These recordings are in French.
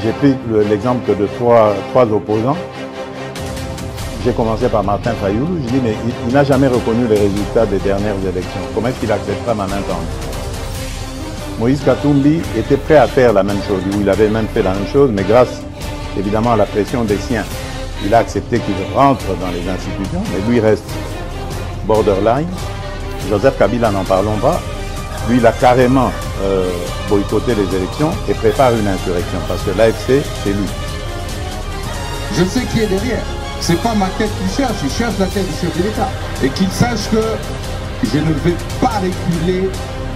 J'ai pris l'exemple de trois opposants. J'ai commencé par Martin Fayoulou. Je dis, mais il n'a jamais reconnu les résultats des dernières élections. Comment est-ce qu'il acceptera ma main tendue? Moïse Katumbi était prêt à faire la même chose. Il avait même fait la même chose, mais grâce évidemment à la pression des siens, il a accepté qu'il rentre dans les institutions, mais lui reste borderline. Joseph Kabila, n'en parlons pas. Lui, il a carrément boycotté les élections et prépare une insurrection parce que l'AFC, c'est lui. Je sais qui est derrière. C'est pas ma tête qu'il cherche, il cherche la tête du chef de l'État. Et qu'il sache que je ne vais pas reculer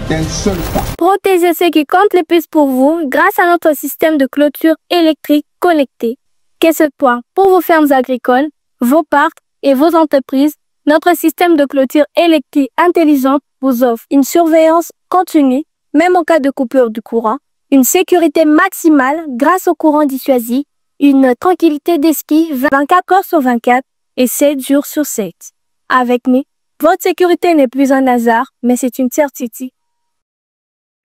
d'un seul pas. Protégez ce qui compte le plus pour vous grâce à notre système de clôture électrique connecté. Qu'est-ce point pour vos fermes agricoles, vos parcs et vos entreprises? Notre système de clôture électrique intelligente vous offre une surveillance continue, même en cas de coupure du courant, une sécurité maximale grâce au courant dissuasif, une tranquillité d'esprit 24 heures sur 24 et 7 jours sur 7. Avec nous, votre sécurité n'est plus un hasard, mais c'est une certitude.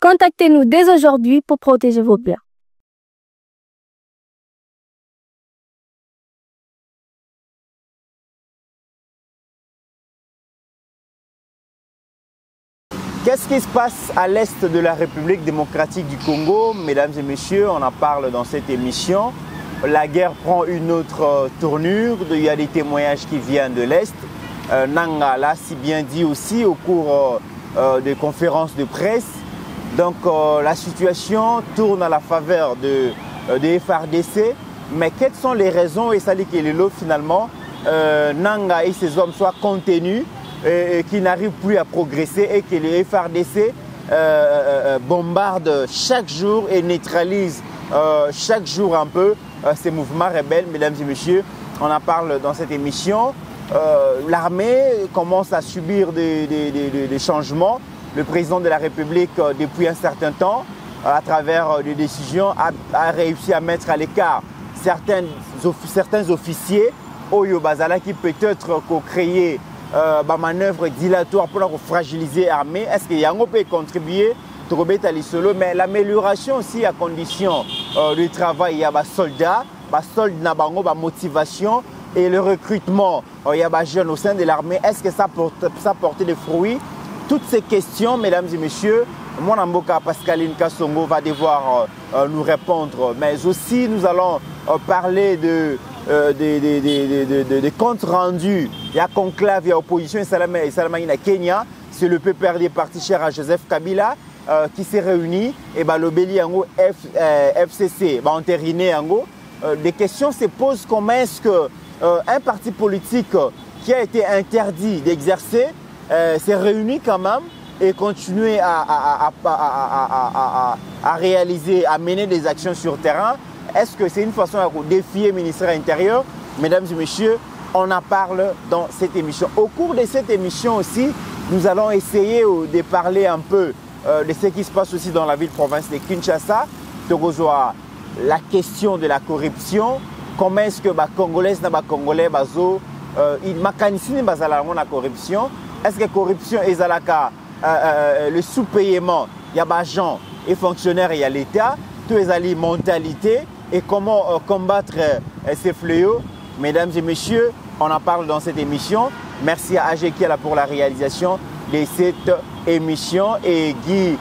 Contactez-nous dès aujourd'hui pour protéger vos biens. Qu'est-ce qui se passe à l'est de la République démocratique du Congo? Mesdames et messieurs, on en parle dans cette émission. La guerre prend une autre tournure. Il y a des témoignages qui viennent de l'est. Nanga l'a si bien dit aussi au cours des conférences de presse. Donc la situation tourne à la faveur de FARDC. Mais quelles sont les raisons, et ça dit que finalement, Nanga et ses hommes soient contenus et qui n'arrivent plus à progresser et que les FARDC bombardent chaque jour et neutralisent chaque jour un peu ces mouvements rebelles? Mesdames et messieurs, on en parle dans cette émission. L'armée commence à subir des changements. Le président de la République, depuis un certain temps, à travers des décisions, a réussi à mettre à l'écart certains officiers Oyo Bazala qui peut-être créer des manœuvres dilatoires pour fragiliser l'armée. Est-ce qu'il y a un peu contribué? Mais l'amélioration aussi à condition du travail, il y a des soldats, des motivation et le recrutement, il y a des jeunes au sein de l'armée. Est-ce que ça porte des fruits? Toutes ces questions, mesdames et messieurs, mon amboka Pascaline Kassongo va devoir nous répondre. Mais aussi, nous allons parler de comptes rendus. Il y a conclave, il y a opposition, et Salamina Kenya. C'est le PPRD parti cher à Joseph Kabila qui s'est réuni. Et le Béli FCC, entériné. Des questions se posent. Comment est-ce qu'un parti politique qui a été interdit d'exercer s'est réuni quand même et continuer à réaliser, à mener des actions sur terrain? Est-ce que c'est une façon de défier le ministère intérieur? Mesdames et messieurs, on en parle dans cette émission. Au cours de cette émission aussi, nous allons essayer de parler un peu de ce qui se passe aussi dans la ville-province de Kinshasa. La question de la corruption. Comment est-ce que les Congolais et les Congolais la corruption? Est-ce que la corruption est le sous-paiement? Il y a des gens et fonctionnaires, il y a l'État, tous les mentalités et comment combattre ces fléaux? Mesdames et messieurs, on en parle dans cette émission. Merci à Agekiela pour la réalisation de cette émission et Guy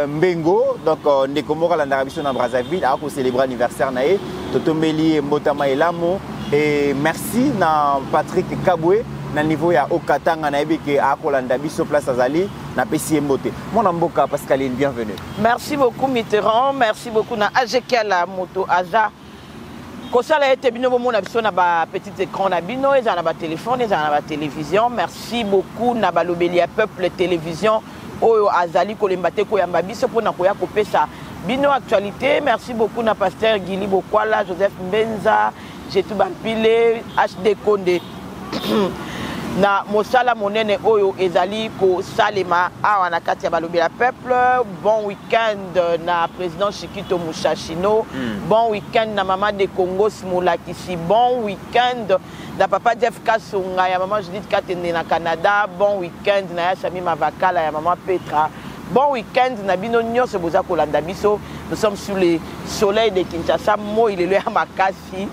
Mbengo, donc Nekomora Landarabison en Brazzaville, a célébré l'anniversaire nae, Totombeli Mbotama Elamo et merci à Patrick Kabwe. Na niveau ya Okatanga na ebike akolanda biso place azali na pesi mbote. Mon amboka Pascaline, bienvenue. Merci beaucoup Mitterrand, merci beaucoup na Agekiela moto aza. Kosala ete bino bomona biso na ba petit écran na bino, eza na ba téléphone, eza na ba télévision. Merci beaucoup na balobeli ya peuple télévision oyo azali kolemba te koyamba biso pona koya kopesa bino actualité. Merci beaucoup na pasteur Gili Bokwala, Joseph Mbenza, Jetu Bampile, HD Konde. Na mosala monene oyo ezali ko salema awa na kati ya balobi la peuple. Bon week-end na président Chikito Mushashino. Bon week-end na maman de Congo Simulakisi. Bon week-end na papa Jeff Kasonga ya maman Judith Katende na Canada. Bon week-end na Yasami Mavakala ya maman Petra. Bon week-end na bino nyonso boza kolanda biso nous sommes sous le soleil de Kinshasa, moi il est à Makassi.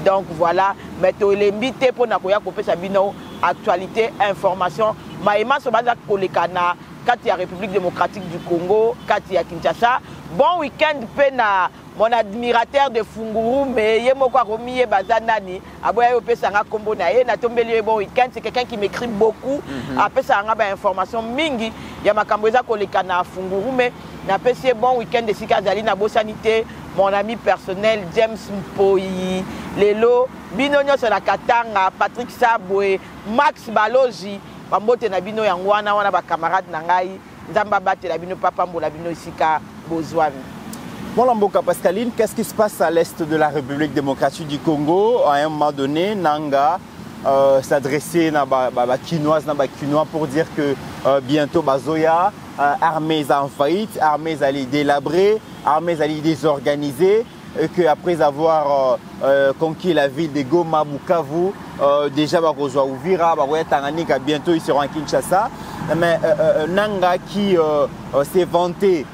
Donc voilà, mais tu es invité pour nakoya kopé sabino actualité, information. Maïma sobaza kolekana quand il y a République démocratique du Congo, quand il y a Kinshasa. Bon week-end pena mon admirateur de Funguru, mais il moko romié bazanani. Aboya yo pesa nga kombo na ye na tombeli bon week-end, c'est quelqu'un qui m'écrit beaucoup. Après ça nga ba information mingi, ya makambo eza kolekana Funguru mais na pesi bon week-end de Sikazali na bosanité. Mon ami personnel James Mpoyi, Lelo, Binonyo sur la Katanga, Patrick Saboué, Max Baloji, Bambote na bino yangwana wana ba camarade nangai, Nzamba bate la bino papa mbola bino isika Bozwan. Bon Lamboka Pascaline, qu'est-ce qui se passe à l'est de la République démocratique du Congo? À un moment donné, Nanga s'adressait à Kinoise, Kinois pour dire que bientôt Bazoya, armées en faillite, armées allaient délabrer, armées allaient désorganiser, et qu'après avoir conquis la ville de Goma, Bukavu, déjà Bakozwa Uvira, Tanganika, bientôt ils seront à Kinshasa. Mais Nanga qui s'est vanté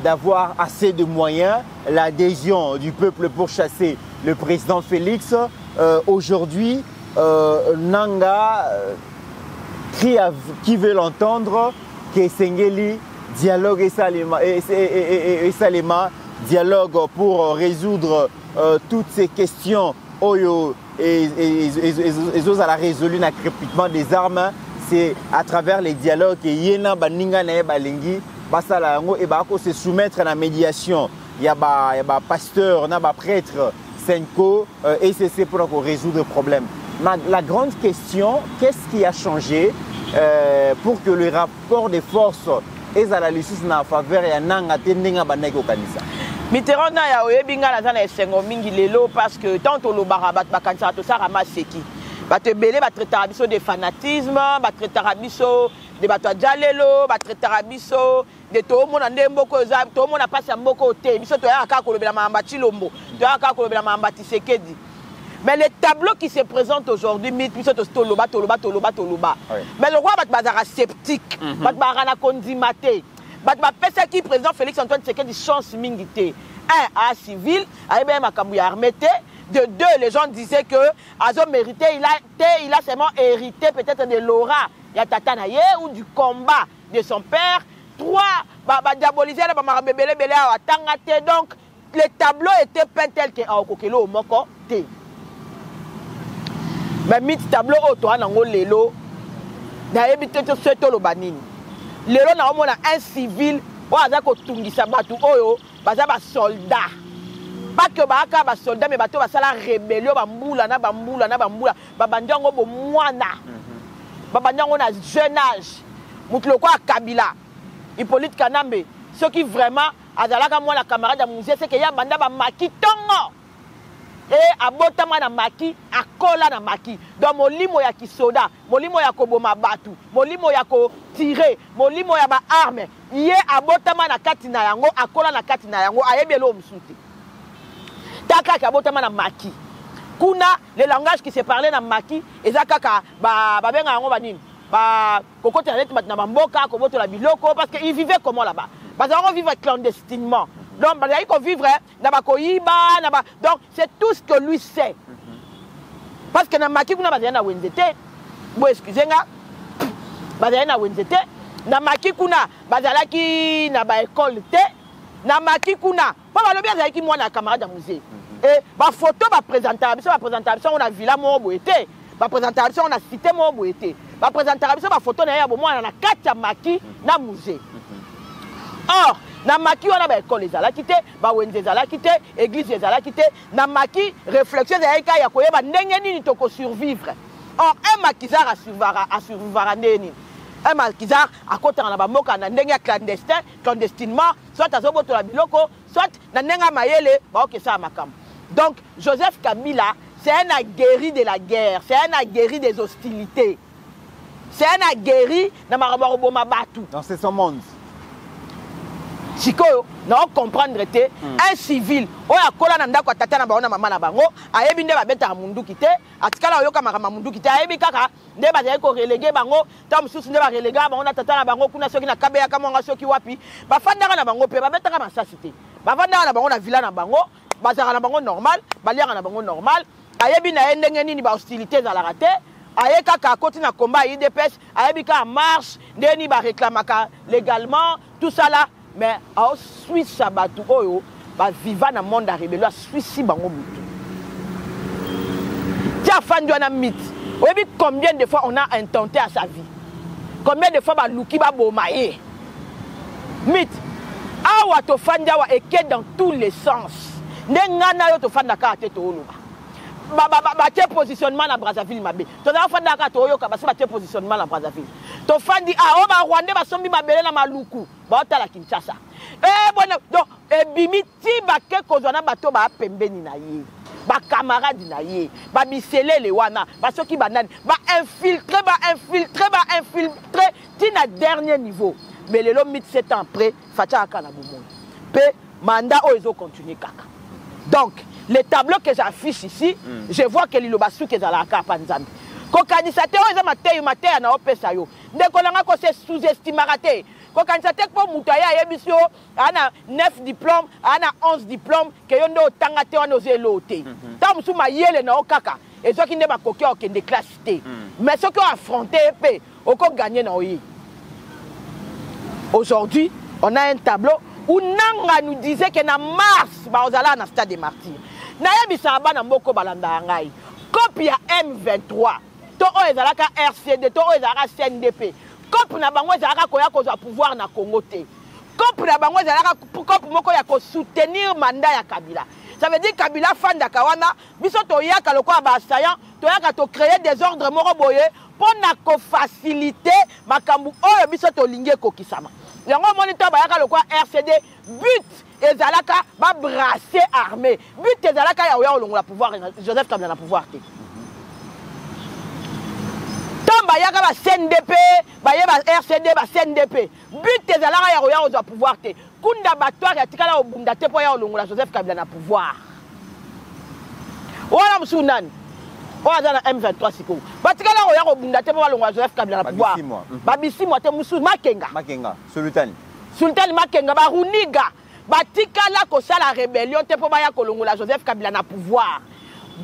d'avoir assez de moyens, l'adhésion du peuple pour chasser le président Félix, aujourd'hui, Nanga crie à qui veut l'entendre que Sengeli dialogue et Salema dialogue pour résoudre toutes ces questions et à la résolu le crépitement des armes. C'est à travers les dialogues que Yena Baninga na Balingi Basala yango et bako se soumettre à la médiation. Il y a ba pasteur, na ba prêtre Senko et c'est pour résoudre le problème. La grande question, qu'est-ce qui a changé pour que le rapport des forces est à la justice en faveur et nanga tendenga baneko kanisa? Mitterrand na ya oyebinga na zana esengo mingi lelo parce que tant to lo barabat bakanisa to sa ramaseki. Ba te belé ba traiter biso de fanatisme, ba traiter biso de bato jalelo, ba traiter biso de to mona ndemboko za to mona pasi mboko te biso to ya ka kolobela mamba Chilombo, to ya ka kolobela mamba Tshisekedi. Mais les tableaux qui se présentent aujourd'hui, mais le roi Bazara sceptique, Bazara condimate, Bazara qui présente Félix Antoine Tshisekedi chance mingité. Un, à civil, à Makambu armete. De deux, les gens disaient que Azo méritait, il a seulement hérité peut-être de l'aura, Yatatanaye ou du combat de son père. Trois, diaboliser la Bamarbebele Bele à Tangate. Donc, les tableaux étaient peints tels que Aokokelo Moko T. Mais mit tableau auto nango lelo na ebité to seto lo banini lelo na omona un civil o aza ko tungisa batu oyo baza ba soldat pas que ba aka ba soldat mais bato ba sala rébellion ba mbula babandango bo mwana babandango na jeune âge mutu ko Kabila Hippolyte Kanambe ceux qui vraiment azalaka moi la camarade de musée c'est que ya banda ba makitongo et abotama na maki akola na maki donc molimo ya kisoda molimo ya koboma batu molimo ya ko tirer molimo ya ba arme ye abotama na kati na yango akola na kati na yango ayebelo msuti taka ka abotama na maki kuna le langage qui se parlait na maki ezakaka ba benga yango banini ba kokota net na bamboka koboto la biloko parce que ils vivaient comment là-bas parce qu'on vivait clandestinement. Donc, il faut vivre donc, c'est tout ce que lui sait. Parce que dans Maki, kuna bazana wenzete. Bon, excusez-moi. Bazana wenzete. Dans Maki, kuna bazala ki na ba école te. Dans Maki, kuna pas le bien avec moi na camarade de musée. Et ba photo ba présentation on a villa mo boete. Ba présentation on a cité mo boete. Ba présentation ba photo na ya bo moi na katia Maki na musée. Or na maki wana ba école ezala kité ba wenze ezala kité église ezala kité na maki réflexion ya ya koyeba ndenge nini toko survivre. Or un makizar a survivre ndeni un makizar akota na ba moka na ndenge clandestinement soit azoboto la biloko soit na ndenga mayele ba okesa makam. Donc Joseph Kabila c'est un aguerri de la guerre, c'est un aguerri des hostilités, c'est un aguerri na maraboma batu dans ce monde. Sikoyo na comprendre te un civil oya kola na ndako tata na baona mama na bango ayebi nde babeta mundu kite atikala oyoka makama mundu kite ayebi kaka nde bazali ko reléguer bango ta mususu nde ba reléguer bango na tata na bango kuna soki na kabeya kama nga soki wapi bafandaka na bango pe babetaka masasi te bavanda na bango na villa na bango bazaka na bango normal baliaka na bango normal ayebi na ndenge nini ba hostilité za la raté aye kaka akoti na combat IDPS ayebi ka marche ndeni ba réclamaka légalement tout ça là mais au Suisse sabatu oyo ba vivant na monde à rébellion Suisse bango mutu tia fandi wana mythe oyebi combien de fois on a intenté à sa vie combien de fois ba luki ba bomaye mythe awa to fandi awa eke dans tous les sens ndengana yo to fanda ka teto oloba ba te positionnement na Brazzaville mabe to na fanda ka to yoka ba se ba te positionnement na Brazzaville to fandi o ba Rwanda ba sombi mabele na maluku ba otala Kinshasa bon donc ebimi ti ba ke kozwana bato ba pembeni na ye ba camarade na ye ba biselele wana ba soki banani ba infiltrer ti na dernier niveau mais lelo 7 ans après facha aka na bomoni pe mandat o ezo continuer kaka donc les tableaux que j'affiche ici je vois que liloba suki za la kapa nzambe ko kanisa te o eza mateya na opesa yo ndeko nanga ko se sous-estimera te ko kanisa te ko mutu ya yebisi yo ana 9 diplômes ana 11 diplômes ke yo ndo tanga te wana ozelo te ta musu mayele na okaka ezoki nde bakoki okende classe te mais soki o affronter pe oko gagner na oyi. Aujourd'hui, on a un tableau où Nanga nous disait que na mars, baozala na stade des martyrs. Na yebisa ba na mboko balanda ngai. Copie ya M23. To o ezalaka RCD, to o ezalaka CNDP. Copie na bango ezalaka koya kozwa pouvoir na Congo te. Copie na bango ezalaka copie moko ya ko soutenir mandat ya Kabila. Ça veut dire Kabila fanda kawana, biso to yaka lokwa ba assaillant, to yaka to créer des ordres moko boye pour na ko faciliter makambu oyo biso to linge kokisama. Yango moniteur ba yaka lokwa RCD but ezalaka ba brasser armée. But ezalaka ya oya olongola pouvoir Joseph Kabila na pouvoir te. Tamba yaka ba CNDP, ba yeba RCD ba CNDP. But ezalaka ya oya ozwa pouvoir te. Kunda batoire ya tikala obunda te po ya olongola Joseph Kabila na pouvoir. Wala msunani. Oza na M23 siko. Batikala oya obunda te po ya olongola Joseph Kabila na pouvoir. Babisi mo te musu Makenga. Makenga, Sultan. Sultan Makenga ba Runiga. Batikala ko sala rébellion te po ya kolongola Joseph Kabila na pouvoir.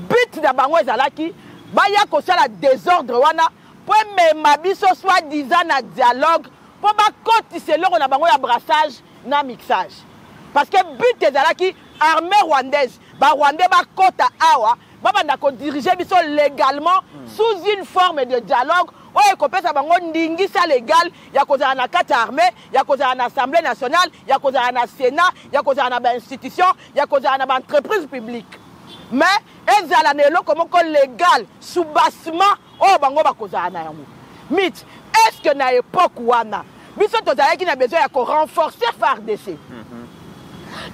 But na bango ezalaki ba ya ko sala désordre wana po mema biso soi-disant na dialogue po ba kotise loko na bango ya brassage na mixage parce que but ezalaki armée rwandaise ba rwandais ba kota awa babanda ko diriger biso légalement sous une forme de dialogue oyo kopesa bango ndingisa légal ya kozala na kati armée ya kozala na assemblée nationale ya kozala na sénat ya kozala na ba institution ya kozala na ba entreprise publique mais ezala na eloko moko légal sous bassement oyo bango bakozala na yango mythe est-ce que na époque wana biso tozalaki na besoin ya ko renforcer FARDC.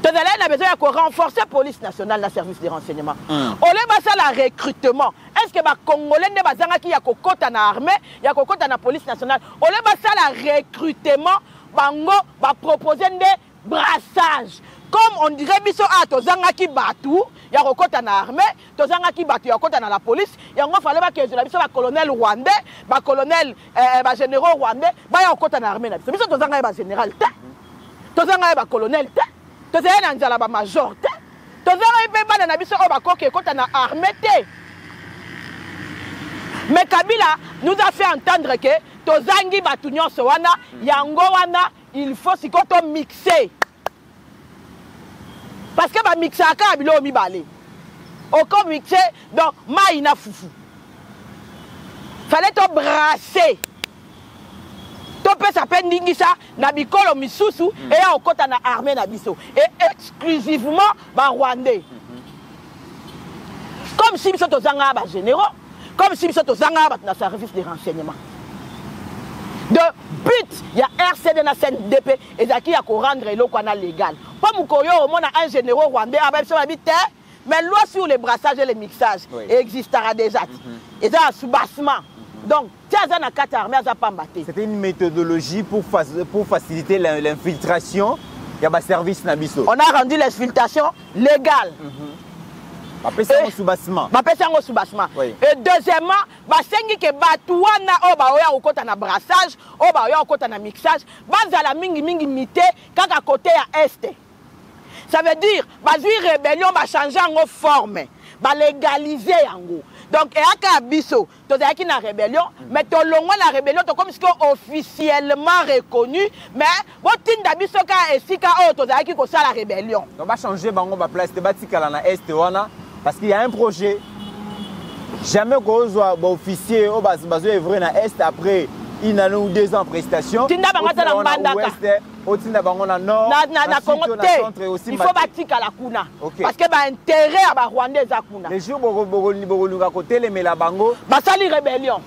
Tozalaki na besoin ya ko renforcer police nationale na service de renseignement. Ole basala recrutement. Est-ce que ba congolais ne bazangaki ya kokota na armée, ya kokota na police nationale. Ole basala recrutement bango ba proposer des brassages. Comme on dirait biso a tozangaki batu ya kokota na armée, tozangaki batu ya kokota na la police, yango fallait ba kezola biso ba colonel rwandais, ba colonel ba généraux rwandais, ba ya kokota na armée na biso. Biso tozanga ba général te. Tozanga ba colonel te. Tozanga na nzala ba major te. Tozanga pe ba na biso o ba koke kota na armée te. Mais Kabila nous a fait entendre que tozangi batu nyonso wana, yango wana il faut sikoto mixer. Parce que ba mixer aka bilo mi balé. Oko mixer donc maïna foufou. Fallait to brasser. To pe sa pendingisa na bikolo misusu et ya okota na armée na biso et exclusivement ba rwandais. Comme si biso to zanga ba généraux, comme si biso to zanga ba na service de renseignement. De but, il y a RCD na CNDP et zaki ya ko rendre eloko na légal. Pas mukoyo au moins un généraux rwandais avec son habité, mais loi sur les brassages et les mixages existera déjà. Et ça a sous-bassement. Donc, tiazana kata armée za pambaté. C'était une méthodologie pour faciliter l'infiltration. Il y a un service nabiso. On a rendu l'infiltration légale. Bapesa sous-bassement. Bapesa sous-bassement. Et deuxièmement, basengi ke batuana o ba oya okota na brassage, o ba oya okota na mixage, bazala mingi mité kaka côté ya est. Ça veut dire, la rébellion va changer en forme, va légaliser en gros. Donc, et à Bisso, tu as qui la rébellion, mais tu as la rébellion, tu comme si officiellement reconnu, mais tu as Bisso et si tu as qui la rébellion. On va changer la place de Batikala Est parce qu'il y a un projet. Jamais qu'on soit officier au bas œuvrer dans Est après une année ou 2 ans en prestation. Il faut bâtir à la Kuna. Parce que l'intérêt à Rwanda est à Kuna. Les jours où vous côté les Melabango, Basali rébellion.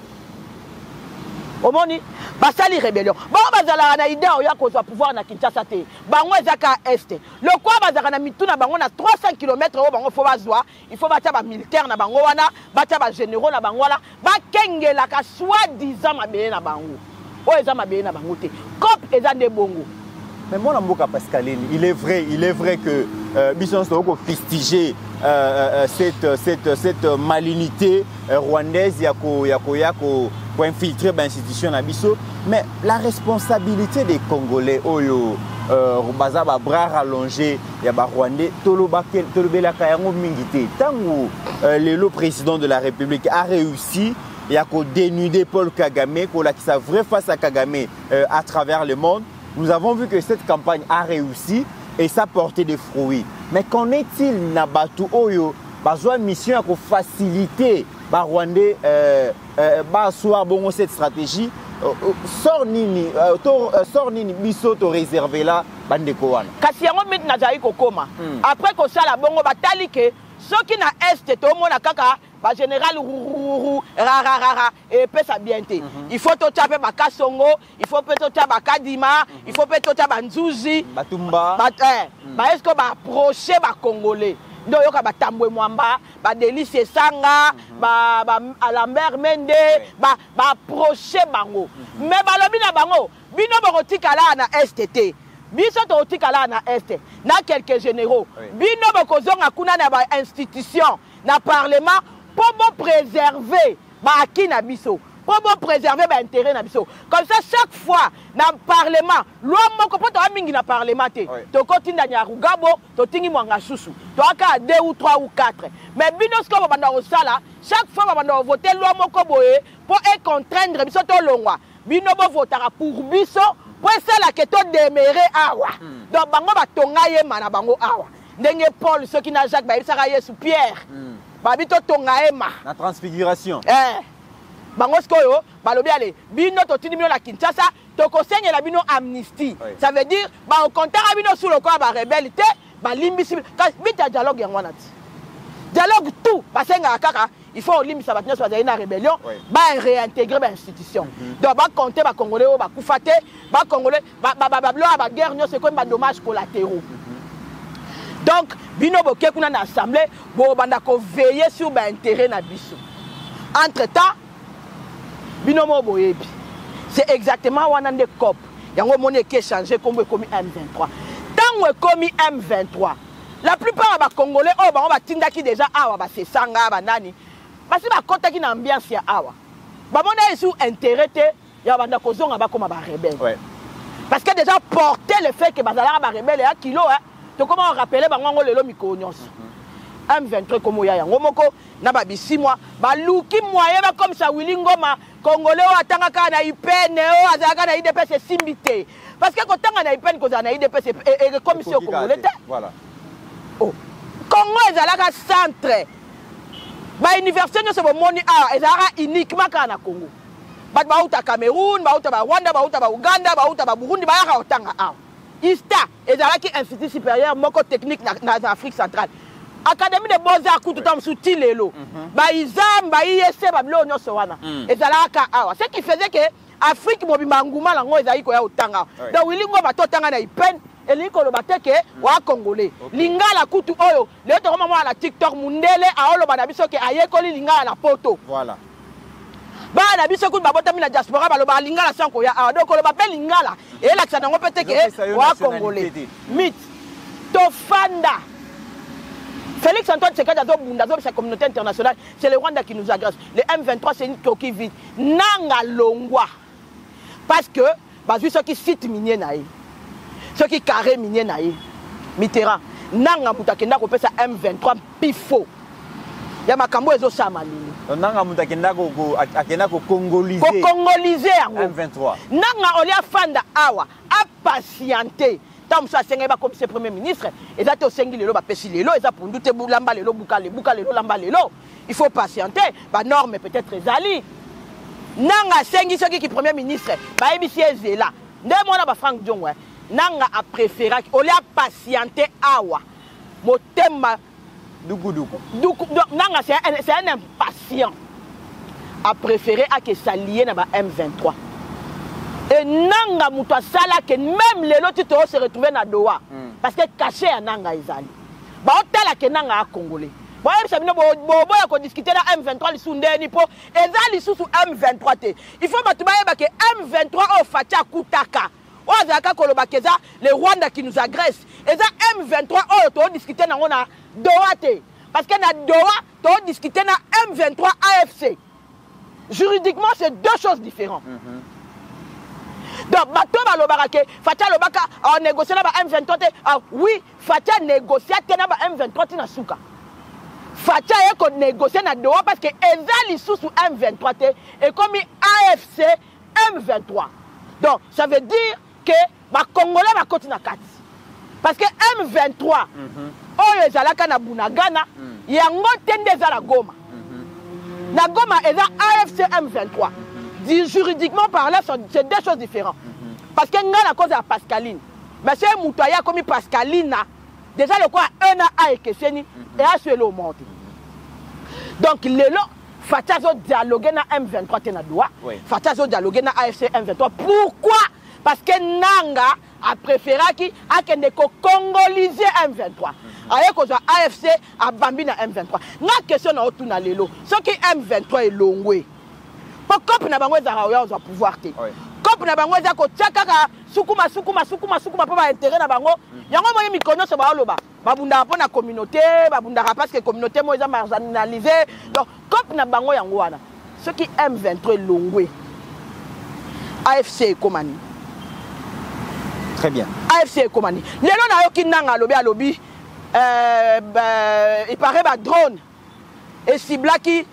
Au moni, Basali rébellion. Bon, bazala na idée oya ko pouvoir na Kinshasa te. Bango ezaka Est. Le quoi bazaka na mituna bango na 300 km au bango faut bazwa. Il faut batia ba militaire na bango wana, batia ba généraux na bango la, ba kengela ka soi-disant mabeye na bango. O eza mabeye na bango te. Cop eza de bongo. Mais mon amour Pascaline, il est vrai que Bisson Soko fustiger cette malignité rwandaise pour infiltrer l'institution Nabiso, mais la responsabilité des Congolais, Oyo, Bazaba bras rallongé, Yaba Rwandais, Tolobela Kayango Mingite, tant que le président de la République a réussi, il y a dénuder Paul Kagame, qui sa vraie face à Kagame à travers le monde. Nous avons vu que cette campagne a réussi et ça a porté des fruits. Mais qu'en est-il Nabatu Oyo, besoin de mission pour faciliter Rwandais soir bon cette stratégie sort nini biso to réservé là bande ko wana. Kasi yango mit na zai kokoma. Après ko sala bongo batali ke soki na Est to mona kaka ba général rara et pesa bienté. Il faut to taper ba Kasongo, il faut peut to taper ba Kadima, il faut peut to taper ba Nzuzi, Batumba. Est-ce que ba approcher ba Congolais. Ndo yoka ba Tambwe Mwamba, ba Delice Sanga, ba Alambert Mende, ba approcher bango. Mais ba lobi na bango, bino bokotika la na STT. Biso to tika la na Est. Na quelques généraux. Bino bokozonga kuna na ba institution, na parlement pour préserver ba aki na biso. Pour préserver ba intérêt na biso. Comme ça chaque fois na parlement, loi moko poto amingi na parlement te. To kotinda nya Rugabo, to tingi mwanga susu. To aka 2 ou 3 ou 4. Mais bino sko banda osala, chaque fois banda voter loi moko boye pour contraindre biso to longwa. Bino bo votera pour biso, pour cela que to demeurer awa. Donc bango ba tonga ye mana bango awa. Ndenge Paul ceux qui na Jacques ba isaka Yesu Pierre. Babito tonga ema. La transfiguration. Bango skoyo, balobi ale, bino to tini bino la Kinshasa, to kosenya la bino amnistie. Ça veut dire, ba au contraire bino sous le corps ba rebellité, ba limbisi, bita dialogue yango wana ti. Dialogue tout, ba senga kaka, il faut limbisa ba tino so na rébellion, ba réintégrer ba institution. Donc ba compter ba Congolais ba kufate, ba Congolais ba blo ba guerre nyo c'est comme ba dommages collatéraux. Donc bino boke kuna na assemblée, bo banda ko veiller sur ba intérêt na biso. Entre-temps, binomo boyebi. C'est exactement wanande cop. Yango monnaie qui est changé comme commis M23. Tant que commis M23, la plupart des Congolais oh ba on va tinda qui déjà awa ba se sanga ba nani. Parce que ba kota qui na ambiance ya awa. Ba mona sous intérêt ya banda kozonga ba comme ba rebelle. Parce que déjà porter le fait que bazala ba rebelle ya kilo hein. To comment on rappeler ba ngongo lelo mikonyos. M23 comme ya yango moko na ba bisi moi ba luki moyen ba comme ça Willy Ngoma Congolais o atanga ka na IPN o azaka na IDPS simbité parce que kotanga na IPN ko za na IDPS et commission congolais voilà. Oh Congo ezalaka centre ba université no se bo moni ezalaka uniquement ka na Congo ba uta Cameroun ba uta ba Rwanda ba uta ba Uganda ba uta ba Burundi ba yaka otanga ISTA ezalaki institut supérieur moko technique na Afrique centrale. Académie de Beaux-Arts tout temps sous Tilelo. Ba izam ba IEC ba blo nyoso wana. Ezalaka awa. Ce qui faisait que Afrique mobimba nguma lango ezali ko ya otanga. Donc Willy Ngoma totanga na IPN eliko lo bateke wa Congolais. Lingala kutu oyo. Le to mama na TikTok mundele aolo ba na biso ke ayekoli lingala na poto. Voilà. Ba na biso kutu babota mina diaspora ba lo ba lingala sanko ya awa. Donc lo ba pe lingala. Et là que ça n'en peut-être wa Congolais. Mythe. Tofanda. Félix Antoine Tshisekedi a sa communauté internationale, c'est le Rwanda qui nous agresse. Le M23, c'est une coquille vide. Nanga Longwa. Parce que, ceux qui citent minier naï, ceux qui carré minier naï, Mitterrand. nanga mutakenda ko pesa M23 pifo ya makambo ezo sama lili nanga mutakenda ko akenda ko congoliser yango M23 nanga olia fanda awa a patienter tant ça senga ba comme premier ministre ezate osengi lelo ba pesi lelo eza pundute bulamba lelo buka lelo lamba lelo il faut patienter ba norme peut-être ezali nanga sengi soki ki premier ministre ba ebisi ezela nde mona ba Frank Diongo nanga a préféré olia patienter awa motema duku nanga c'est un impatient a préféré à que s'allier na ba M23 et nanga muto sala que même les lotis se retrouver na Doha parce que caché à nanga ezali ba otala que nanga a congolais bon ça bino boya ko discuter na M23 lisundeni po ezali susu M23 te il faut batu ba que M23 o fatia kutaka o azaka koloba keza les Rwanda qui nous agressent eza M23 o to discuter na ngona Doha te parce que na Doha to discuter na M23 AFC juridiquement c'est deux choses différentes. Donc, bateau balobaka, Fatia lobaka, on négocie na ba M23. Oui, Fatia négocie na ba M23 na souka. Fatia est négocié na Doha parce que ezali sous M23 et comme AFC M23. Donc, ça veut dire que ba Congolais ba koti na kati. Parce que M23, oyo ezalaka na Bunagana, yango tende ezala Goma. Na Goma eza AFC M23. Juridiquement parlant, c'est deux choses différentes. Parce que nous la cause de Pascaline. Mais c'est Moutaya comme Pascaline. Déjà, le quoi, un an et Kesseni, et à ce monde. Donc, le lot, Fatazo dialoguer na M23 Tenadoua. Fatazo dialoguer na AFC M23. Pourquoi? Parce que Nanga a préféré qui a congoliser M23. Avec quoi AFC a bambi na M23. La question na autour na lelo. Ce qui M23 est longwe. Pour na bango za raoya za pouvoir te. Comme na bango za ko tchaka sukuma pour ba intérêt na bango. Yango moye mikono so ba loba. Babunda po na communauté, babunda parce que communauté mo za marginalisé. Donc comme na bango yango wana. Ce qui M23 longwe. AFC Komani. Très bien. AFC Komani. Lelo na yo kinanga lobi il paraît ba drone et ciblaki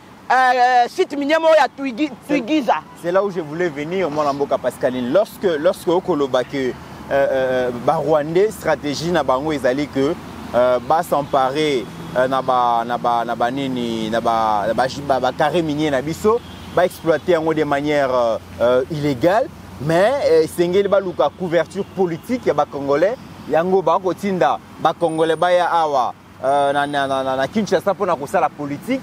site minier ya Tuigiza. C'est là où je voulais venir, mon Mboka Pascaline. Lorsque Okoloba que Rwandais stratégie na bango ezali que ba s'emparer na carré minier na biso, ba exploiter en de manière illégale, mais sengeli ba luka couverture politique ya ba congolais, yango ba ko tinda ba congolais ba ya awa na Kinshasa pour na kosala politique.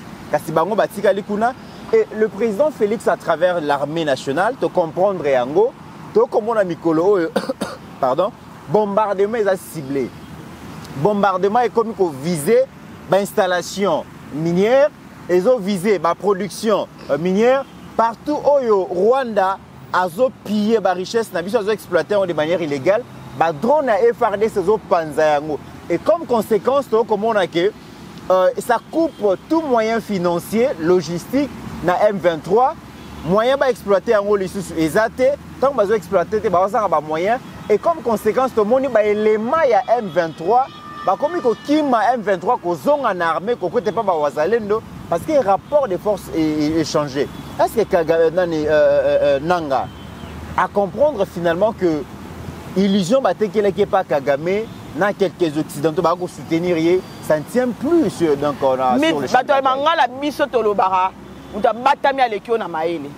Et le président Félix, à travers l'armée nationale, te comprendre yango, te comme on a mikolo, pardon, bombardement est ciblé. Bombardement est comme qu'on visait l'installation minière, ils ont visé la production minière partout où Rwanda a pillé la richesse, n'a pas exploité de manière illégale, les drones a effardé ces eaux panzayango. Et comme conséquence, comme on a que ça coupe tout moyen financier, logistique, na M23, moyen va exploiter en haut les sous exaté, tant que va exploiter des moyens, et comme conséquence, tout le monde va élément à M23, comme il y a M23 qui sont en armée, qui ne pas Wazalendo, parce que le rapport des forces est changé. Est-ce que Nanga à comprendre finalement que l'illusion n'est pas Kagame, dans quelques occidentaux qui soutenir, ça ne tient plus sur le champ de bataille. Batami alekio na maele.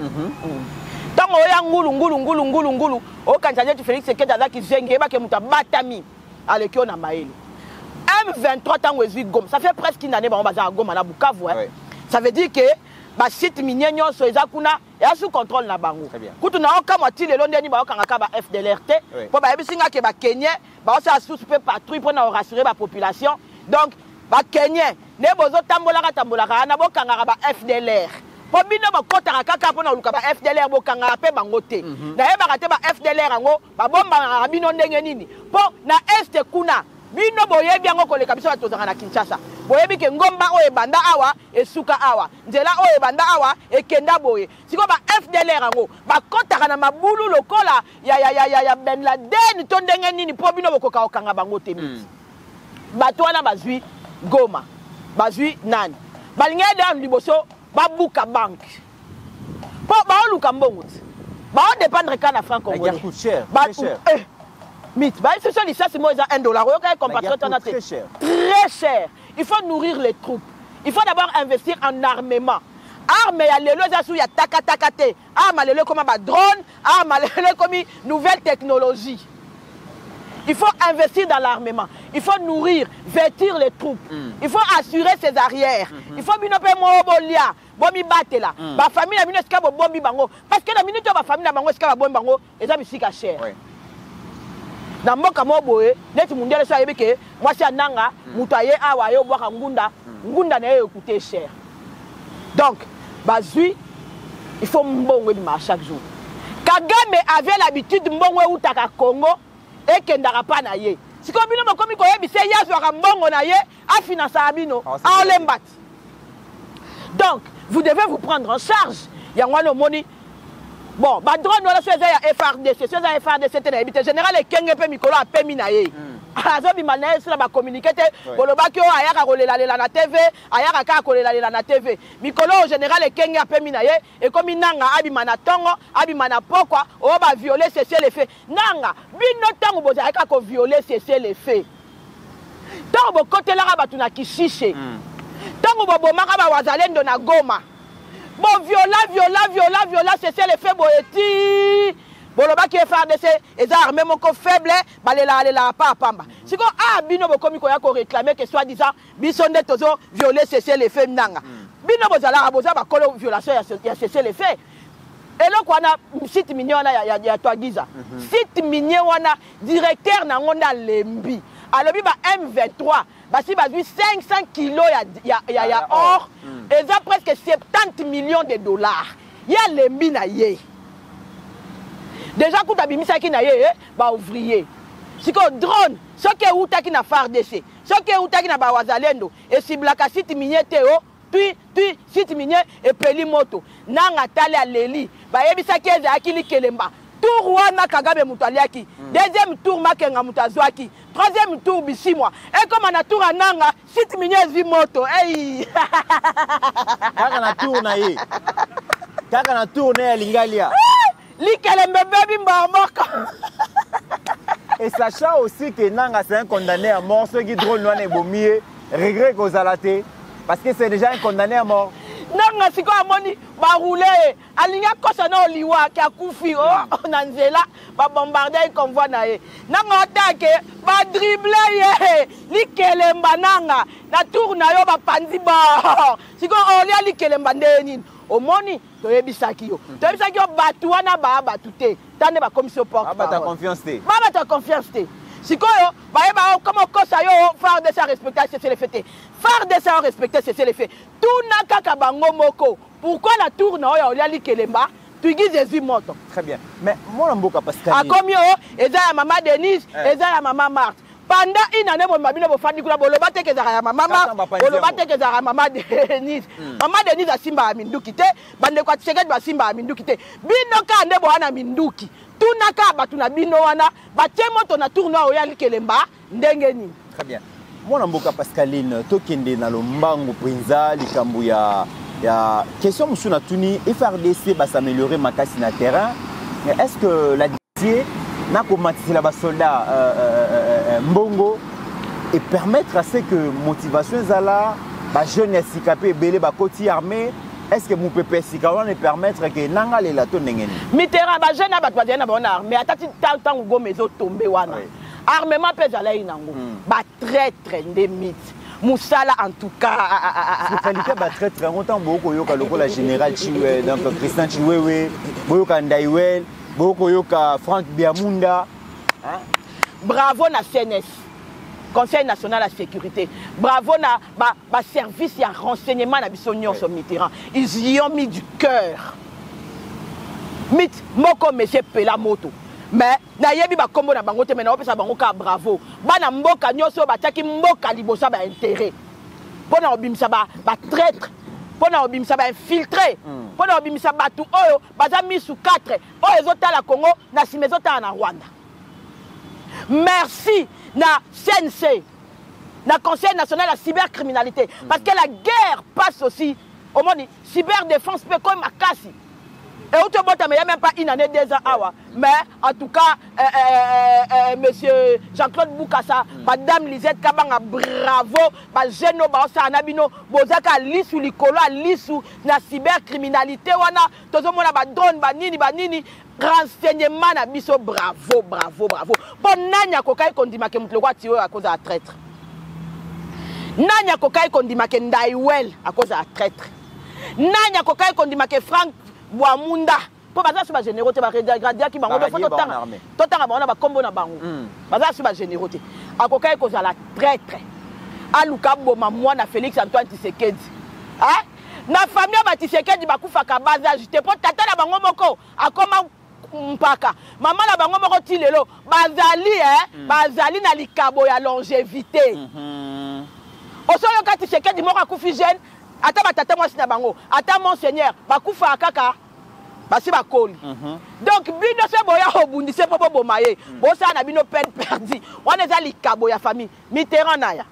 Tango ya ngulu o kanjanya tu Félix Sekeda zaki zenge ba ke muta batami alekio na maele. M23 tango ezui Goma, ça fait presque une année ba baza Goma na Bukavu hein. Ça veut dire que ba site minier nyonso ezakuna ya sous contrôle na bango. Kutu na oka mwati lelo ndeni ba okanga ba FDLRT po ba yebisinga ke ba Kenya ba osa sous pe patrouille pour na rassurer ba population. Donc ba Kenya ne bozo tambolaka na bokanga ba FDLR. Po bino ba kota kaka po na luka ba FDLR bokanga pe bango te. Na yeba kate ba FDLR ngo ba bomba bino ndenge nini. Po na este kuna bino boyebi yango koleka biso batozanga na Kinshasa. Boyebi ke ngomba o ebanda awa esuka awa. Nzela o ebanda awa ekenda boye. Siko ba FDLR ngo ba kota na mabulu lokola ya Ben Laden to ndenge nini po bino bokoka okanga bango te. bato wana bazwi Goma bazwi nani balinga da liboso babuka banque po baoluka mbongo ba dépendre quand la franc congolais coûte cher très cher mythe ba ce sont les ça c'est moi $1 oyoka compatriote na très cher il faut nourrir les troupes il faut d'abord investir en armement arme ya lelo za sou ya taka te arme lelo comme ba drone arme lelo comme nouvelle technologie. Il faut investir dans l'armement. Il faut nourrir, vêtir les troupes. Il faut assurer ses arrières. Il faut binope mobolia, bomi batela. Ba famille na bino ska bombi bango parce que la minute ba famille na bango ska bombi bango eza bisika cher. Na mboka moboye neti mundial so ayebeke mwasi ananga mutu aye awa yo bwaka ngunda na ye coûter cher. Donc bazui il faut mbongo di ma chaque jour. Kagame avait l'habitude mbongo utaka Congo et kendaka pa na ye. Si comme bino mokomi ko yebise yazwaka mbongo na ye a financer abino a olembat. Donc vous devez vous prendre en charge. Yangwano moni bon ba drone wala so ya FRDC so ya FRDC te na ebite général ekenge pe mikolo a pemi na ye. Azo bi manaye sur ba communiquer te bolobaki o ayaka kolela na TV ayaka ka kolela na TV mikolo au général ekenge a pemi na ye e komi nanga abi mana tongo abi mana pokwa o ba violer cesser les faits nanga bino tango boza ayaka ko violer cesser les faits tango bo kotela ka batu na kishishe tango bo bomaka ba wazalendo na Goma bon viola cesser les faits boeti bolobaki FRDC eza armée moko faible balela pa pamba siko bino bokomi ko ya ko réclamer que soit disant biso nde tozo violer cesser les faits nanga bino bozala boza ba kolo violation ya cesser les faits eloko wana site minier wana ya Twagiza site minier wana directeur na ngonda lembi alobi ba M23 basi bazui 500 kilos ya or eza presque 70 millions de dollars ya lembi na ye déjà kuta bimisaki na ye ba ouvrier siko drone soki eutaki na FARDC soki eutaki na ba wazalendo esiblaka site minier te o puis site minier epeli moto nanga tali aleli bayebisaki ezalaki likelemba tour wana Kagame mutu aliaki deuxième tour Makenga mutu azwaki troisième tour Bisimwa et comme na tour ananga site minier ezwi moto hey kaka na tour na ye kaka na tour na lingalia likelembe bebi mbamoka. Et sachant aussi que Nanga c'est un condamné à mort, ceux qui drôle non est bomier, regret qu'aux alatés, parce que c'est déjà un condamné à mort. Nanga siko amoni ba rouler, alinga kosa na oliwa ki akufi o na nzela ba bombarder convoi na ye. Nanga attaque ba dribbler ye, likelemba nanga na tour na yo ba pandi ba. Siko olia likelemba ndeni. Omoni toyebisaki yo batu wana ba batu te tande ba commission porte ba ta confiance te ba ta confiance te sikoyo ba yeba comment kosa yo phare de ça respecter cesser les faits phare de ça respecter cesser les faits tout na kaka bango moko pourquoi la tour na yo ali kelemba tu guises Jésus moto très bien mais moi mboka Pascal akomi yo eza ya maman Denise eza ya maman Marthe pendant une année mon mabino bofandi kula boloba te kezaka ya maman boloba te kezaka maman Denise maman Denise asimba aminduki te bande kwa tseged basimba aminduki te bino ka ndebo wana minduki tunaka batu na bino wana batie moto na tournoi oya likelemba ndenge nini très bien moi mboka Pascaline tokende na lombango prinza likambu ya question musuna tuni FRDC va s'améliorer makasi na terrain mais est-ce que la DIE n'a commencé la soldat mbongo et permettre à ce que motivation zala ba jeune sikapé belé ba koti armée est-ce que mon pépé sikawa ne permettre que nanga le lato ndengeni mitera ba jeune ba twazia na ba armée atati tant go mezo tomber wana armement pe zala inango ba traître ndemit Moussala en tout cas qualité ba traître longtemps beaucoup yoka lokola général Chiwe donc Christian Chiwewe boyoka Ndaiwel Boko yoka Franck Biamunda. Bravo na CNS, Conseil national de la sécurité. Bravo na ba service et renseignement na bisonnion sur Mitterrand. Ils y ont mis du cœur. Mit moko monsieur Pelamoto. Mais na yebi ba kombo na bango te mais na opesa bango ka bravo. Bana mboka nyoso bataki mboka libosa ba intérêt. Bona obimisa ba traître. Bona obimisa ba infiltré. Bona obimisa batu oyo baza misu 4 oyo ezotala Congo na simezotala na Rwanda. Merci na CNC na Conseil national de la cybercriminalité. Parce que la guerre passe aussi au monde cyberdéfense peut comme à Kassi. Et où tu il n'y a même pas une année, 2 ans. Mais en tout cas, monsieur Jean-Claude Boukassa, madame Lisette Kabanga, bravo, Geno Baosa Anabino, Bozaka, Lissou Likolo, Lissou, la cybercriminalité, wana, tout le monde a drone, banini, renseignement, nabiso, bravo. Bon, Nanya Kokai Kondima Kemutloa Tio à cause de la traître. Nanya Kokai Kondima Kendaiwel à cause de la traître. Nanya Kokai Kondima Frank Boamunda pour baza sur ba générauté ba regarder qui bango faut totanga bango ba kombo na bango baza sur ba générauté akokai ko za la traître aluka boma mwana Félix Antoine Tshisekedi hein na famille ba Tshisekedi ba kufaka baza juste pour tata na bango moko akoma mpaka mama na bango moko tilelo bazali na likabo ya longévité osoyo ka Tshisekedi moko akufi jeune ata batata mwasi na bango ata monseigneur bakufa kaka basi bakoli donc bino se boya obundise popo bomaye bosa na bino peine perdue wana za likabo ya famille Mitterrand naya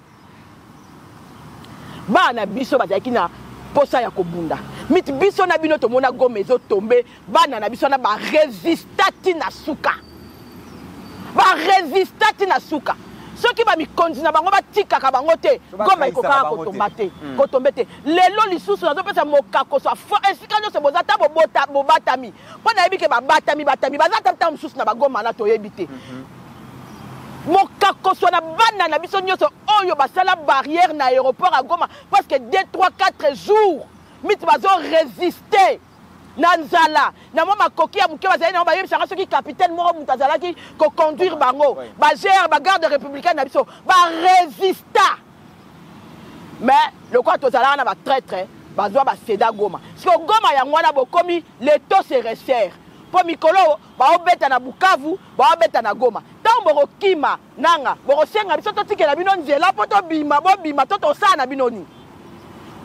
bana biso bazaki na posa ya kobunda mit biso na bino to mona gomezo tombe bana na biso na ba resistati na suka ceux qui va me conduire na bango batika ka bango te goma ikoka ko tombate lelo lisusu na pesa mokako so esika nyo se bozata bobatami pona yebi ke batami bazata ta mususu na bagoma na to yebite mokako so na bana na biso nyoso oyo basala barrière na aéroport à Goma parce que 2, 3, 4 jours mit bazo résister nanzala na mama koki ya muke bazali na ba yebisa soki capitaine moko mutazala ki ko conduire bango ba gère ba garde républicaine na biso ba résista mais le quoi tozala na ba traître bazwa ba seda Goma parce que Goma ya ngwana bokomi les taux se resserrent po mikolo ba obeta na Bukavu ba obeta na Goma tambo kima nanga boko senga biso to tikela bino nzela po to bima bo bima to sana binoni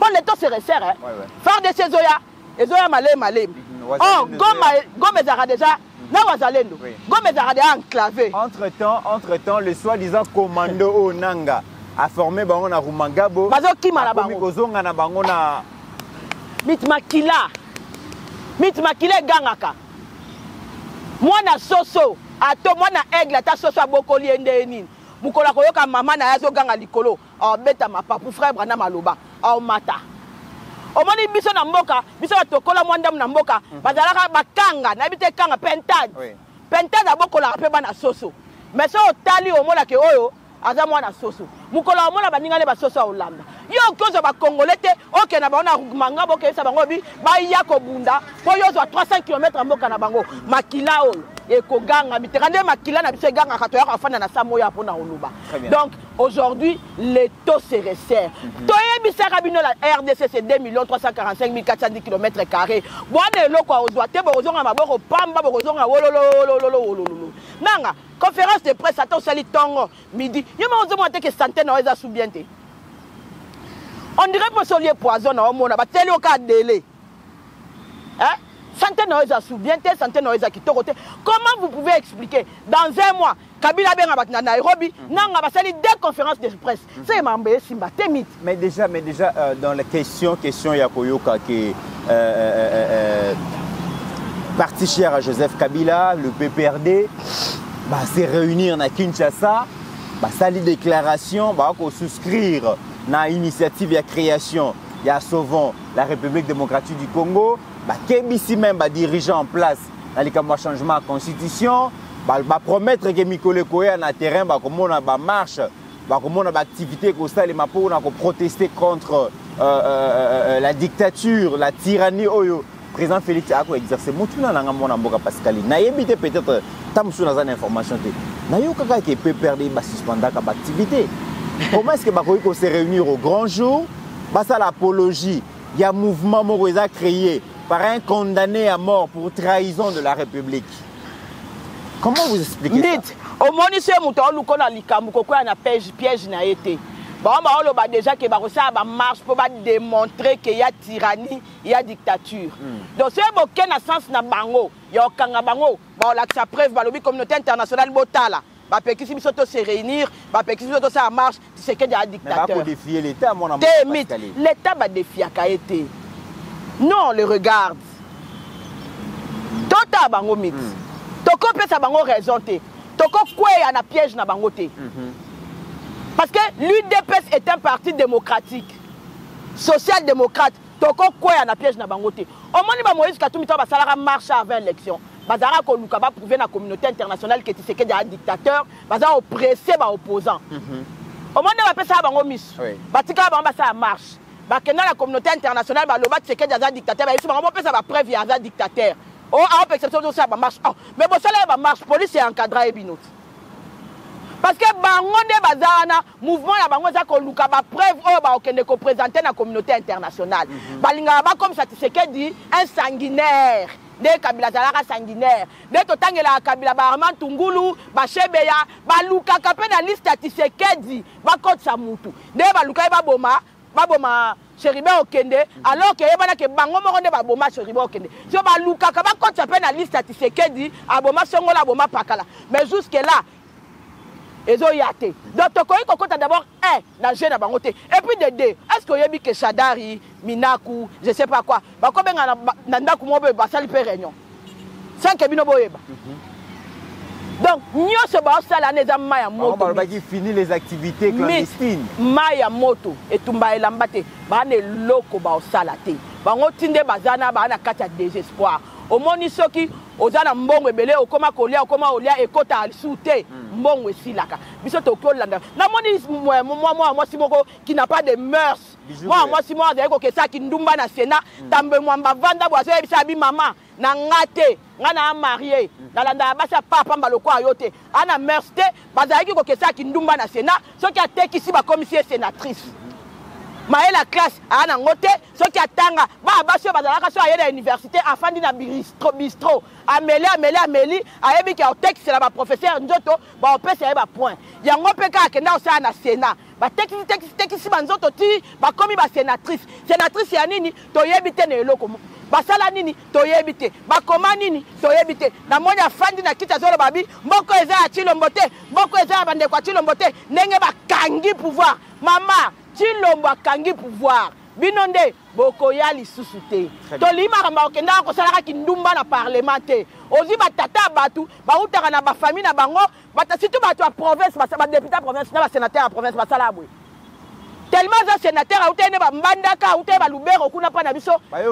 po les taux se resserrent faire de ces oya ezoya malem oh Goma ezaka déjà na wazalendo Goma ezaka déjà enclavé entre temps le soi-disant commando Onanga a formé bango na Rumangabo bazo kima na bango kozonga na bango na mitmakila gangaka mwana soso ato mwana aigle ata soso abokoli ende nini mukola koyoka mama na yazo ganga likolo beta mapapu frère Brana maloba mata omoni biso na mboka biso tokola mwandamu na mboka bazalaka bakanga na bite kanga pentade abokola pe bana soso mais so otali omona ke oyo aza mwana soso mukola omona baningane ba soso olanda yo kozo ba congolais te oke na baona rugmanga boke esa bango bi ba ya ko bunda po yo zo 300 km mboka na bango makila oyo ekoganga Mitterrand makila na biso ganga ka to ya afana na samoya pona oluba donc aujourd'hui les taux se resserrent toyebi bino la RDC c'est 2 345 410 km². Bwana eloko ozwa te bozonga maboko pamba bozonga wololo nanga conférence de presse ata osali tongo midi yema ozomo te ke santé na eza soubiente on dirait que solier poison na omona ba teli oka délai hein santé na eza soubiente santé na eza kitoko te. Comment vous pouvez expliquer dans un mois Kabila benga bat na Nairobi nanga basali 2 conférences de presse c'est mambe simba temit mais déjà dans la question ya koyoka que parti cher à Joseph Kabila le PPRD s'est réunir na Kinshasa sali déclaration ko souscrire na initiative ya création ya Sauvons la République démocratique du Congo kebisi même dirigeant en place na likamwa changement de constitution promettre que Mikole Koya na terrain komona marche komona activité ko salema pona ko protester contre la dictature la tyrannie oyo président Félix a exercé mutuna na mona mboka Pascaline na yebite peut-être tamsu na information te na yo kaka ke peut perdre suspendaka activité. Comment est-ce que bakoyi se réunir au grand jour ça l'apologie il y a un mouvement moroisa créé par un condamné à mort pour trahison de la République? Comment vous expliquez ça? Au moins, c'est un peu de piège na été. On a déjà que ça marche pour démontrer qu'il y a tyrannie, il y a dictature. Donc, c'est aucun sens na bango. Il y a aucun bango. On a la preuve, la communauté internationale botala. bapekisi biso to se réunir, bapekisi biso to ça marche, c'est que des dictateurs. Mais va défier l'État, mon amour. L'État va défier Kaete. Non, on le regarde. Tota bango mix. Toko pesa bango raison te. Toko quoi y a piège na bango te. Parce que l'UDPS est un parti démocratique, social-démocrate. Toko quoi y a piège na bango te. Au moment où Moïse Katumbi to basalara marche avant l'élection. Bazara ko luka ba prouver na communauté internationale que c'est que des dictateurs, bazara oppressé ba opposants. Au moment où pesa bango miss. Batika bango basa marche. Ba kena la communauté internationale ba loba c'est que des dictateurs, ba ici bango pesa ba preuve ya des dictateurs. Oh, à exception de ça, marche. Oh, mais bon, ça là, marche. Police est encadré et binot. Parce que bangonde bazana mouvement la bango za ko luka ba preuve oh ba okende ko présenter na communauté internationale. Balinga ba comme ça c'est que dit un sanguinaire. Des Kabila zalaka sanguinaire. Des totangela Kabila ba Armand Tungulu, ba Chebeya, ba luka kapé na liste ya Tshisekedi, ba Côte Samutu. Des ba luka ba boma Cheribe Okende alors que yebana ke bango moko nde ba boma Cheribe Okende. Si ba luka ka ba Côte sapé na liste ya Tshisekedi, aboma songola boma pakala. Mais jusque là ezo yate. Donc tokoyi kokota d'abord na jeune bango te. Et puis de deux, est-ce que yebi ke Shadari, Minaku, je sais pas quoi. Ba ko benga na ndaku mo be ba sali pe réunion. Sans que bino boyeba. Donc nyonso ba sala neza maya moto. On va finir les activités clandestines. Maya moto etumba elamba te. Ba ne loko ba sala te. Bango tinde bazana ba na kata désespoir. Au moni soki ozana mbongo ebele okoma kolia okoma olia ekota alisute mbongo esilaka biso tokolanda na moni moi simoko qui n'a pas de mœurs moi simoko azali kokesa kindumba na Sénat tambe mwamba vanda bwaso ebisa bi mama na ngate ngana marié nalanda basa papa mbaloko ayote ana mœurs te bazali kokesa kindumba na Sénat soki atekisi ba commissaire sénatrice Maëla classe ana ngote soki atanga ba basio bazalaka so ayela université afandi na bistro ameli ayebi ki texte la ba professeur nzoto ba opesa ba point yango peka akenda osa na Sénat ba texte banzoto ti ba komi ba sénatrice ya nini toyebi te na eloko basala nini toyebi te bakoma nini toyebi te na moni afandi na kita zolo babi mboko eza ya Chilombo te mboko eza ya bandeko ya Chilombo te ndenge bakangi pouvoir mama Chilombo akangi pouvoir binonde boko ya lisusu te tolima kamba okenda ko salaka kindumba na parlement te ozi batata batu bautaka na ba famille na bango bata surtout batu a province ba député province na ba sénateur à province basala abwe tellement za sénateur autene ba mbandaka autene ba lubero kuna pa na biso ba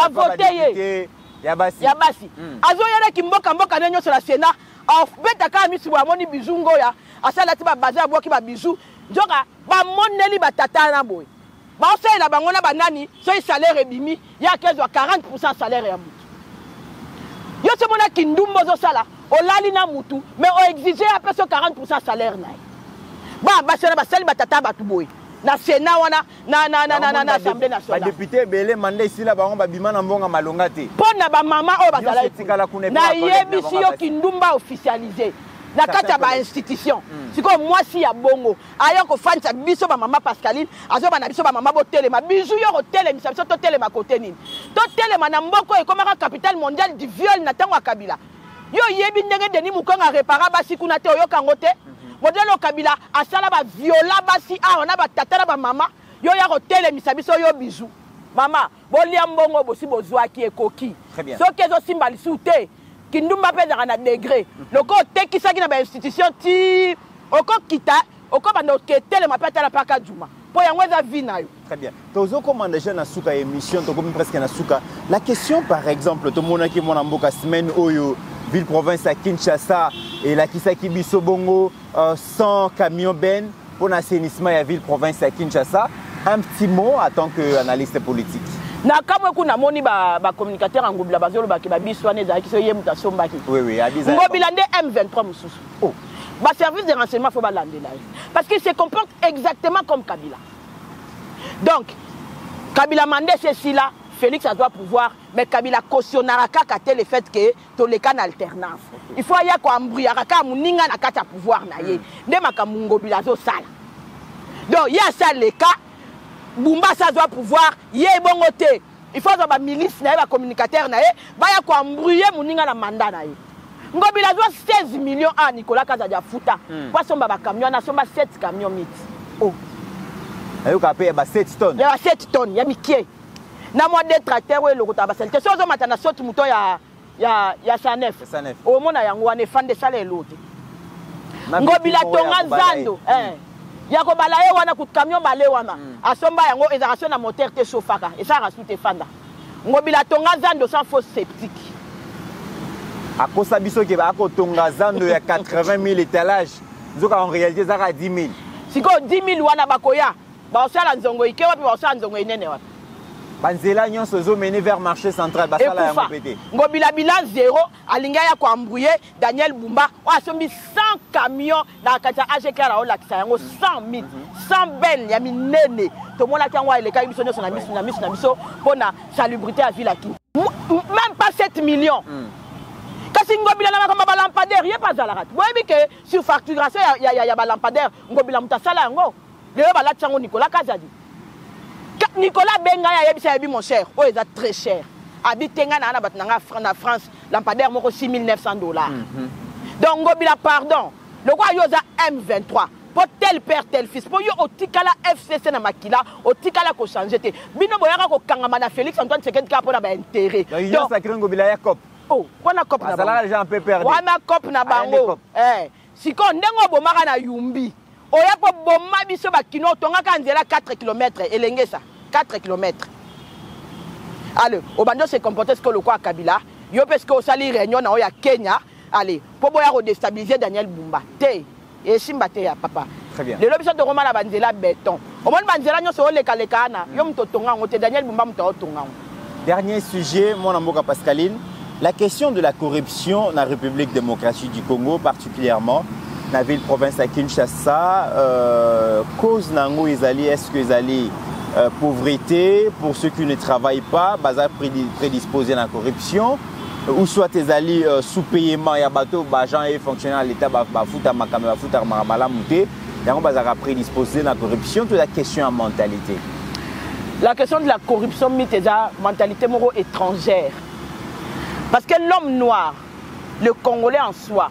voter ye ya basi azo yana kimboka nenyo sur la Sénat of betaka misi wa moni bizungo ya asala ti ba bazar boki ba bizu Joka ba moneli ba tata na boy. Ba osela bango na banani so salaire ebimi ya 15 ou 40% salaire ya mutu. Yo se mona kindumbo zo sala olali na mutu mais o exiger après so 40% salaire na. Ba sala ba sali ba tata ba tu boy. Na Sénat wana na Assemblée nationale. Ba député belé mandé ici là bango ba bima na mbonga malonga te. Pona ba mama o ba sala. Na yebisi yo kindumba officialisé. Na kata ba institution siko moi si ya bongo ayo ko fansa biso ba mama Pascaline azo ba na biso ba mama botelema bizu yo ko telema biso to telema côté nini to telema na mboko e comme capitale mondiale du viol na tango Kabila yo yebi ndenge Denis Mukwege réparer basi kuna te oyo kango te modelo Kabila asala ba viola basi a ona ba tata ba mama yo ya ko telema biso yo bizu mama bolia mbongo bosi bozwa ki ekoki so kezo simbali soute kindumba peza na degré loko tekisa kina ba institution ti oko kita oko bando ketele mapata la paka juma po yango za vie na yo. Très bien. Tozo commande déjà na suka émission to comme presque na suka. La question par exemple to mona ki mona mboka semaine oyo ville province à Kinshasa et la Kisaki biso bongo 100 camions ben pour l'assainissement ya ville province à Kinshasa. Un petit mot en tant qu'analyste politique. Na kamwe kuna moni ba communicateur ngobila bazolo ba ke ba biswane za kiso ye mutation baki. Oui à bizarre. Ngobila nde M23 mususu. Oh. Ba service de renseignement faut ba landela. Parce qu'il se comporte exactement comme Kabila. Donc Kabila mandé ceci là, Félix a doit pouvoir mais Kabila cautionnera kaka le fait que to le kan alternance. Il faut ya ko embrouillera ka muninga na kata pouvoir na ye. Nde makamu ngobila zo sala. Donc il y a ça le cas Bumba ça doit pouvoir yé bongote il faut avoir milice na ba communicateur na ye ba ya ko embrouiller muninga na mandat na ye Ngobila doit 16 millions à Nicolas Kazadia Fouta. Pour somba ba camion, na somba 7 camions mit. Oh. Ayo ka paye ba 7 tonnes. Ya 7 tonnes, ya mikie. Na moi des tracteurs we lokota ba sel. Sozo matana sotu muto ya Sanef. Au mona yango ane fande sale lote. Ngobila tonga zando. Yako balaye wana ku camion balé wana. Asomba yango ezarasyon na moteur te chauffaka. Et ça rasoute fanda. Ngobila tonga zando sans fosse septique. À cause de ce qui va tonga zando ya 80 000 étalages. Zoka en réalité ça a 10 000. Si ko 10 000 wana bakoya. Ba osala nzongo ike wapi ba osala nzongo inene wapi. Banzela nyonso zo mené vers marché central basala ya mopete. Ngobila bilan 0 alinga ya ko embrouiller Daniel Bumba o asombi 100 camions na kata AGK la o lakisa yango 100 000 100 belles ya minene to mona kanwa ile kai biso nyonso na biso pona salubrité à ville aki même pas 7 millions. Kasi ngobila na kama ba lampadaire yé pas ala rat boyebi ke sur facturation ya ba lampadaire ngobila mutasala yango le ba la tsango Nicolas Kazadi. Nicolas Benga ya yebisa yebi mon cher, oh est très cher. Habitenga na France, lampadaire moko $6 900. Donc ngobila pardon. Le roi yoza M23. Pour tel père tel fils. Pour yo otikala FCC na makila, otikala ko changer te. Bino boyaka ko kangama na Félix Antoine Tshisekedi ka pona ba intérêt. Donc sacré ngobila ya cop. Oh, wana cop na. Ça les gens peu perdre. Wana cop na bango. Siko ndengo bomaka na Yumbi. Oya po bomma biso ba kino tonga kanzela 4 km elenge ça. 4 km. Allez, au bando se comporter ce que le quoi Kabila, yo parce que au sali réunion na ya Kenya, allez, pour boya redéstabiliser Daniel Bumba. Té et simba té ya papa. Très bien. Le lobby de Roma la banzela béton. Au monde banzela nyo so le kalekana, yo mto tonga ngote Daniel Bumba mto tonga. Dernier sujet, mon amour Pascaline, la question de la corruption dans la République démocratique du Congo, particulièrement dans la ville province à Kinshasa, cause nango izali, est-ce que izali pauvreté pour ceux qui ne travaillent pas, bazar prédisposés à la corruption, ou soit tes alliés sous-payement, il y a bateau, gens et fonctionnaires à l'État, bafuta makame, bafuta marabala mouté, il y a bazar prédisposés à la corruption, toute la question en mentalité. La question de la corruption, c'est une mentalité étrangère. Parce que l'homme noir, le Congolais en soi,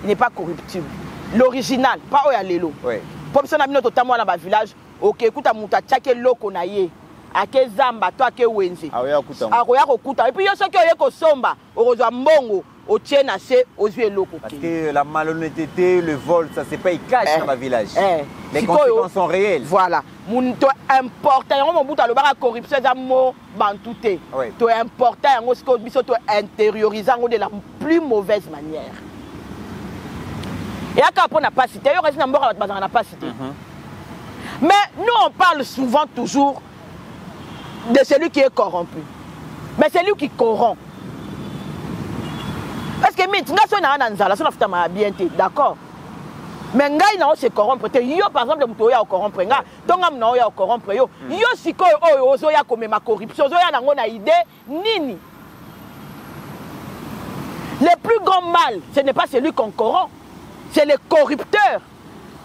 il n'est pas corruptible. L'original, pas Oyalelo. Oui. Pour ça, on a notamment dans le village. Ok, écoute, muta tchake loko na ye. Ake zamba, to ake wenze. Aoya okuta. Aoya okuta. Et puis, il y a ceux qui ont somba, ozo mbongo, o tienne assez, ozo loko. Parce que la malhonnêteté, le vol, ça c'est pas il cache dans le village. Les conséquences sont réelles. Voilà. Mon to important, on bout à le bar corruption, ça mo bantouté. To important, on se cause biso to intériorisant de la plus mauvaise manière. Et à quand on n'a pas cité, il y a reste n'importe quoi, on n'a pas cité. Mais nous, on parle souvent toujours de celui qui est corrompu. Mais c'est lui qui corrompt. Parce que d'accord. Mais ngai na se corrompre te yo par exemple muto ya corrompre nga tonga mna ya corrompre yo yo sikoyo oyo ozo ya komema corruption ozo ya nango na idée nini. Le plus grand mal, ce n'est pas celui qu'on corrompt, c'est le corrupteur.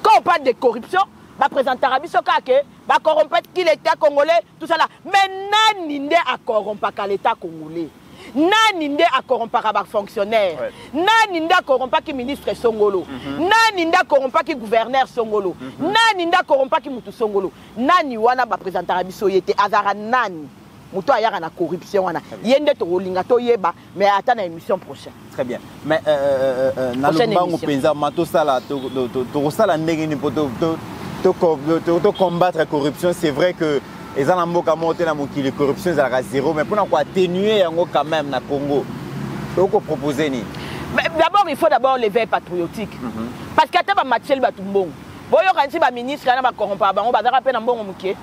Quand on parle de corruption, bah présenter Arabiso kake, bah corrompre qui l'État congolais, tout ça là. Mais nani nde a corrompre l'État congolais. Nani nde a corrompre les fonctionnaires. Nani nde a corrompre qui ministre Songolo. Nani nde a corrompre qui gouverneur Songolo. Nani nde a corrompre qui mutu Songolo. Nani wana ba présenter Arabiso yete azara nani. Muto ayaka na corruption wana. Yende to linga to yeba mais attends la émission prochaine. Très bien. Mais na lombango penza mato sala to sala ndenge ni poto to combattre la corruption, c'est vrai que les gens qui la corruption est à zéro, mais pour atténuer quand même na Congo, il faut proposer ni. D'abord, il faut d'abord l'éveil patriotique. Parce que tu as Mathiel Batumbong. Bon, il y a un ministre qui a corrompu, on va rappeler un bon moquet.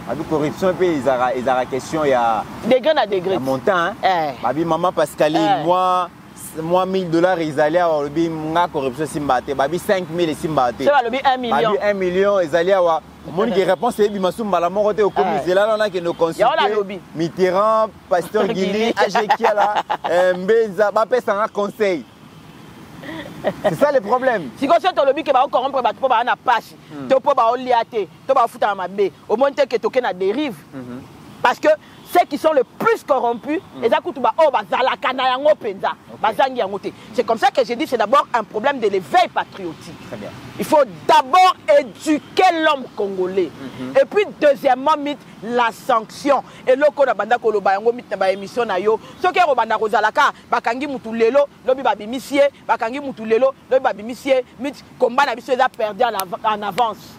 La corruption, il y a la question, il y a degré à degré. Montant, maman Pascaline, moi $1000 ils allaient à la corruption simbate, babi 5000 et simbate. C'est le 1 million. Babi 1 million ils allaient à mon qui répond c'est bimasum bala mon côté au comité là on a que nos consultés Mitterrand, Pasteur Guili, Ajekia là, Mbeza, ba pesa un conseil. C'est ça le problème. Si on sait lobby que ba corrompre ba to ba na passe, to po ba oliate, to ba futa mabe, au moins que toke na dérive. Parce que ceux qui sont les plus corrompus, c'est comme ça que j'ai dit c'est d'abord un problème de l'éveil patriotique. Très bien. Il faut d'abord éduquer l'homme congolais. Et puis deuxièmement, la sanction. Et là, quand on a koloba yango mit na émission na yo, ce qui est robanda rozalaka, bakangi mutu lelo, lobi babi misie, bakangi mutu lelo, lobi babi misie, mit combat na biso perdu en avance.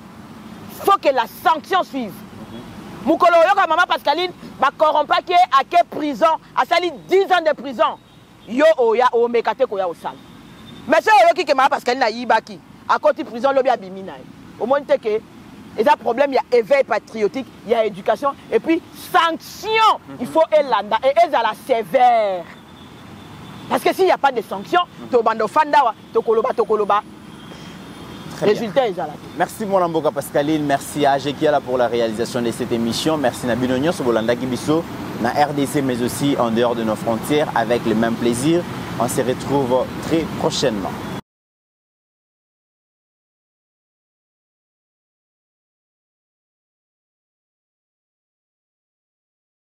Faut que la sanction suive. Mukolo yoka maman Pascaline, ba corrompa qui est à quelle prison, a sali 10 ans de prison. Yo oya o mekate ko ya o sal. Mais c'est yoki que maman Pascaline na yibaki, à côté prison lobi abimina. Au moins que il y a problème, il y a éveil patriotique, il y a éducation et puis sanction. Il faut elanda et elle la sévère. Parce que s'il n'y a pas de sanction, to bando fandawa, to koloba. Résultat est là. Merci mon Mboka Pascaline, merci à Ajekiala pour la réalisation de cette émission. Merci Nabino Nyon Sobolanda Kibiso, na RDC mais aussi en dehors de nos frontières avec le même plaisir. On se retrouve très prochainement.